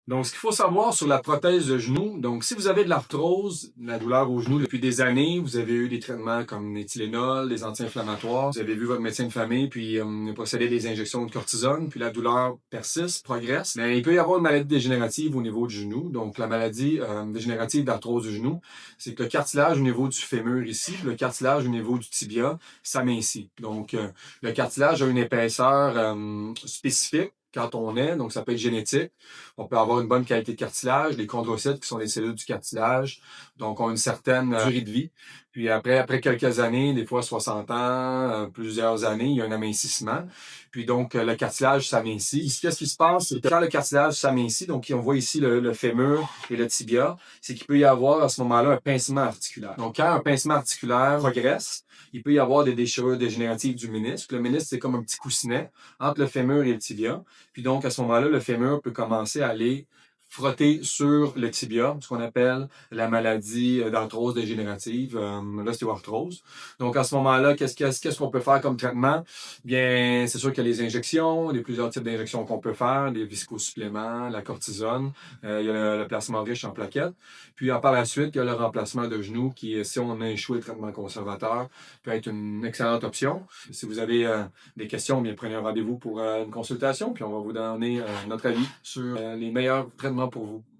Donc, ce qu'il faut savoir sur la prothèse de genou, donc si vous avez de l'arthrose, la douleur au genou depuis des années, vous avez eu des traitements comme les Tylenol, des anti-inflammatoires, vous avez vu votre médecin de famille, puis il a procédé des injections de cortisone, puis la douleur persiste, progresse, mais il peut y avoir une maladie dégénérative au niveau du genou. Donc, la maladie dégénérative d'arthrose du genou, c'est que le cartilage au niveau du fémur ici, puis le cartilage au niveau du tibia s'amincit. Donc, le cartilage a une épaisseur spécifique quand on est, donc ça peut être génétique. On peut avoir une bonne qualité de cartilage. Les chondrocytes, qui sont les cellules du cartilage, donc ont une certaine durée de vie. Puis après quelques années, des fois 60 ans, plusieurs années, il y a un amincissement. Puis donc, le cartilage s'amincit. Ici, qu'est-ce qui se passe? C'est que quand le cartilage s'amincit, donc on voit ici le fémur et le tibia, c'est qu'il peut y avoir à ce moment-là un pincement articulaire. Donc, quand un pincement articulaire progresse, il peut y avoir des déchirures dégénératives du ménisque. Le ménisque, c'est comme un petit coussinet entre le fémur et le tibia. Puis donc, à ce moment-là, le fémur peut commencer à aller frotter sur le tibia, ce qu'on appelle la maladie d'arthrose dégénérative, l'ostéoarthrose. Donc, à ce moment-là, qu'est-ce qu'on peut faire comme traitement? Bien, c'est sûr qu'il y a les injections, il y a plusieurs types d'injections qu'on peut faire, les viscosuppléments, la cortisone, il y a le plasma riche en plaquettes. Puis, par la suite, il y a le remplacement de genou qui, si on a échoué le traitement conservateur, peut être une excellente option. Si vous avez des questions, bien, prenez un rendez-vous pour une consultation, puis on va vous donner notre avis sur les meilleurs traitements pour vous.